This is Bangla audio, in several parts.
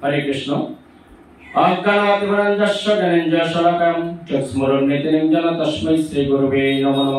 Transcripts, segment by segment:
হরে কৃষ্ণ। অজ্ঞানাতিবরঞ্জস্য জ্ঞানেঞ্জশলাকাম চক্ষুস্মরণ্যতিরিঞ্জন তস্मै শ্রী গুরুবে নমঃ।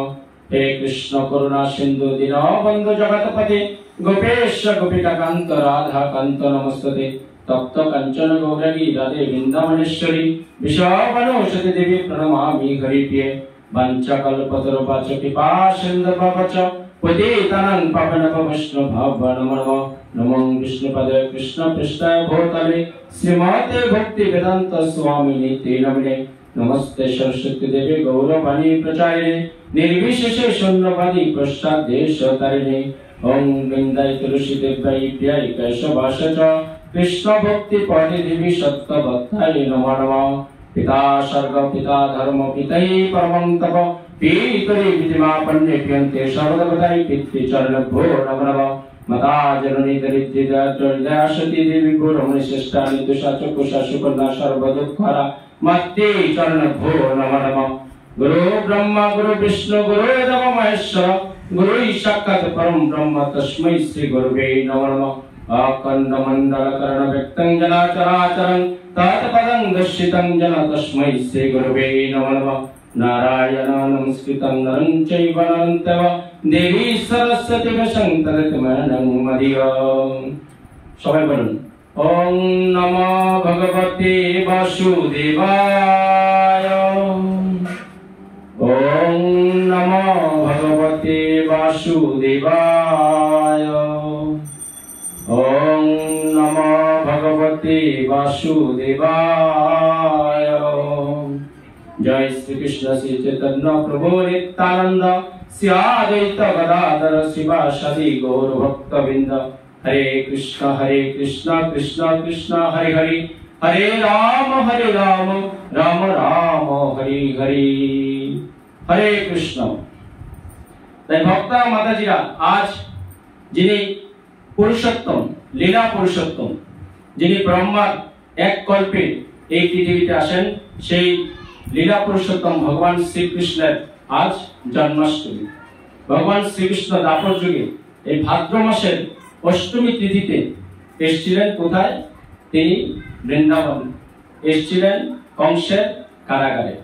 হে কৃষ্ণ করুণা সিন্ধু দীনবন্ধু জগৎপতে গোপেশ গোপিকাকান্ত রাধা কান্ত নমস্তুতে। তপ্ত কাঞ্চন গৌরী রাধে বৃন্দাবনেশ্বরী বিশাখানুসুতে দেবী প্রণমামি হরিপ্রিয়ে। বাঞ্ছাকল্পতরুবাচ কৃপা সিন্ধুভ্যশ্চ পতিতানাং পাবনভ্যো বৈষ্ণবেভ্যো নমো নমঃ। নমো বিষ্ণুপদে কৃষ্ণ পৃষ্ঠায় ভূতলে শ্রীমতে ভক্তি বেদান্ত স্বামিনে তে নমঃ। নমস্তে সরস্বতী দেবী গৌরবাণী প্রচারিণে নির্বিশেষে শূন্যবাদী প্রসাদেশতারিণে। ওং বৃন্দায় তুলসী দেব্যাই প্রিয়ায় কেশবাস চ কৃষ্ণ ভক্তি পদে দেবী সত্যবত্তায় নমো নমঃ। পিতা স্বর্গ পিতা ধর্ম পিতাই পরমং তপ পিতরি বিধিমাপন্নে প্রিয়ন্তে সর্বদেবতাই পিতৃচরণভ্যো নমো নমঃ। মাতা জননী দরিদ্রদাসতী দেবী গুরুমণি শ্রেষ্ঠা নিতুষা চক্ষুষা সুকন্যা সর্বদুঃখহরা মাতে চরণভ্যো নমো নমঃ। গুরু ব্রহ্মা গুরু বিষ্ণু গুরু দেব মহেশ্বর গুরু সাক্ষাৎ পরম ব্রহ্ম তস্मै শ্রী গুরুবে নমো নমঃ। অখণ্ড মণ্ডলকরণ ব্যক্তং জনাচরাচরং তৎপদং দর্শিতং জন তস্मै শ্রী গুরুবে নমো নমঃ। নারায়ণ নমস্কৃতং নরং চৈব নরন্তেব দেবী সরস্বতী ব্যাসং তদতমনং মদিয়। সবাই বলুন ওং নমো ভগবতে বাসুদেবায়। ওং নমো ভগবতে বাসুদেবায়। ওং নমো ভগবতে বাসুদেবায়। জয় শ্রীকৃষ্ণ শ্রী চৈতন্য প্রভু নিত্যানন্দ শ্রী অদ্বৈত গদাধর শিবাসাদি গৌর ভক্তবৃন্দ। হরে কৃষ্ণ কৃষ্ণ কৃষ্ণ হরে হরে হরে রাম রাম রাম হরে হরে। হরে কৃষ্ণ। তাই ভক্তা মাতাজিরা, আজ যিনি পুরুষোত্তম, লীলা পুরুষোত্তম, যিনি ব্রহ্মার এক কল্পে এই পৃথিবীতে আসেন, সেই লীলা পুরুষোত্তম ভগবান শ্রীকৃষ্ণের আজ জন্মাষ্টমী। ভগবান শ্রীকৃষ্ণ দাপর যুগে এই ভাদ্র মাসের অষ্টমী তিথিতে এসেছিলেন কোথায়? তিনি বৃন্দাবন এসেছিলেন কংসের কারাগারে।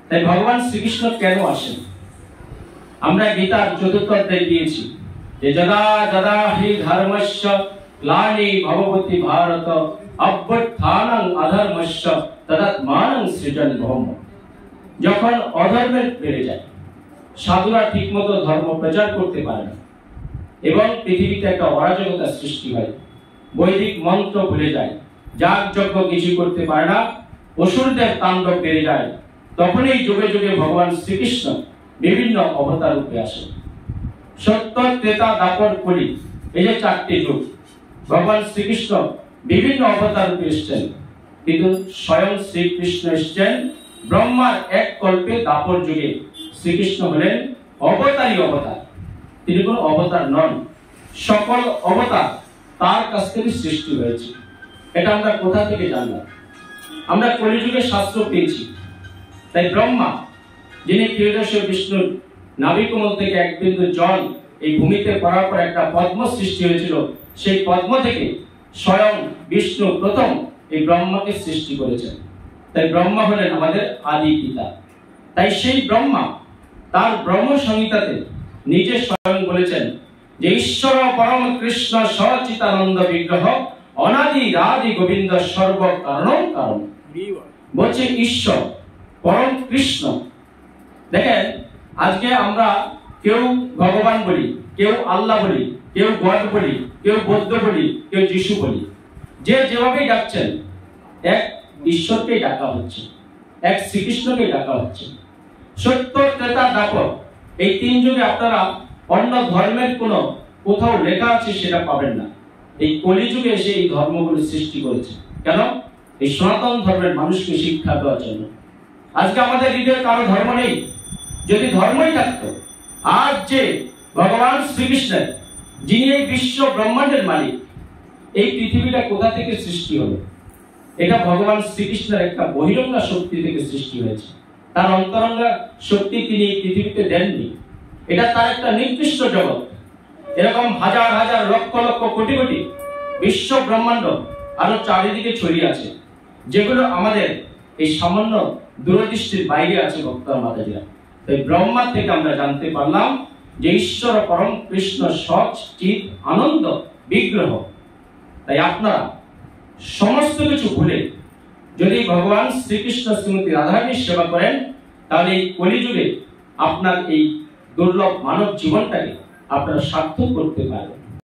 তাই ভগবান শ্রীকৃষ্ণ কেন আসেন? আমরা গীতার চতুর্থ অধ্যায় দিয়েছি যে যদা যদা হি ধর্মস্য গ্লানি ভবতি ভারত অভ্যুত্থানং অধর্মস্য তদাত্মানং সৃজন ধর্ম। যখন অধর্মের বেড়ে যায়, সাধুরা ঠিকমতো ধর্ম প্রচার করতে পারে না এবং পৃথিবীতে একটা অরাজকতা সৃষ্টি হয়, বৈদিক মন্ত্র ভুলে যায়, যাগ যজ্ঞ কিছু করতে পারে না, অসুরদের তাণ্ডব বেড়ে যায়, তখনই যুগে যুগে ভগবান শ্রীকৃষ্ণ বিভিন্ন অবতার রূপে আসেন। সত্য, ত্রেতা, দ্বাপর, কলি, এই যে চারটি যুগ ভগবান শ্রীকৃষ্ণ বিভিন্ন অবতার রূপে এসেছেন, কিন্তু স্বয়ং শ্রীকৃষ্ণ এসেছেন ব্রহ্মার এক কল্পে দ্বাপর যুগে। শ্রীকৃষ্ণ হলেন অবতারী অবতার, তিনি কোন অবতার নন। সকল অবতার তার কাছ থেকে সৃষ্টি হয়েছে। এটা আমরা কোথা থেকে জানলাম? আমরা কলিযুগে শাস্ত্র পেয়েছি। তাই ব্রহ্মা, যিনি ত্রয়োদশ বিষ্ণুর নাভিকমল থেকে এক বিন্দু জল এই ভূমিতে পড়ার পর একটা পদ্ম সৃষ্টি হয়েছিল, সেই পদ্ম থেকে স্বয়ং বিষ্ণু প্রথম এই ব্রহ্মাকে সৃষ্টি করেছেন। তাই ব্রহ্মা হলেন আমাদের আদি পিতা। তাই সেই ব্রহ্মা তার ব্রহ্ম সংহিতাতে নিজে স্বয়ং বলেছেন যে ঈশ্বর পরম কৃষ্ণ সচিতানন্দ বিগ্রহ অনাদি রাদি গোবিন্দ সর্ব কারণ কারণ। বলছে ঈশ্বর পরম কৃষ্ণ। দেখেন, আজকে আমরা কেউ ভগবান বলি, কেউ আল্লাহ বলি, কেউ গড বলি, কেউ বৌদ্ধ বলি, কেউ যিশু বলি। যে যেভাবে ডাকছেন, এক ঈশ্বরকেই ডাকা হচ্ছে, এক শ্রীকৃষ্ণকে ডাকা হচ্ছে। সত্য, ত্রেতা, দ্বাপর, এই তিন যুগে আপনারা অন্য ধর্মের কোথাও লেখা আছে সেটা পাবেন না। এই কলিযুগে এসে এই ধর্মগুলো সৃষ্টি করেছে। কেন? এই সনাতন ধর্মের মানুষকে শিক্ষা দেওয়ার জন্য। আজকে আমাদের হৃদয়ে কারো ধর্ম নেই। যদি ধর্মই থাকতো, আজ যে ভগবান শ্রীকৃষ্ণের, যিনি এই বিশ্ব ব্রহ্মাণ্ডের মালিক, এই পৃথিবীটা কোথা থেকে সৃষ্টি হলো? এটা ভগবান শ্রীকৃষ্ণের একটা বহিরঙ্গা শক্তি থেকে সৃষ্টি হয়েছে। তার অন্তরঙ্গা শক্তি তিনি পৃথিবীতে দেননি। এটা তার একটা নির্দিষ্ট জগৎ। এরকম হাজার হাজার লক্ষ লক্ষ কোটি কোটি বিশ্ব ব্রহ্মাণ্ড আরো চারিদিকে ছড়িয়ে আছে, যেগুলো আমাদের এই সামান্য দূরদৃষ্টির বাইরে আছে ভক্তরা মাতাজিরা। তাই ব্রহ্মা থেকে আমরা জানতে পারলাম যে ঈশ্বর পরম কৃষ্ণ সচ চিৎ আনন্দ বিগ্রহ। তাই আপনারা সমস্ত কিছু ভুলে যদি ভগবান শ্রীকৃষ্ণ শ্রীমতী রাধারানীর সেবা করেন, তাহলে এই কলিযুগে আপনার এই দুর্লভ মানব জীবনটাকে আপনারা সার্থক করতে পারবেন।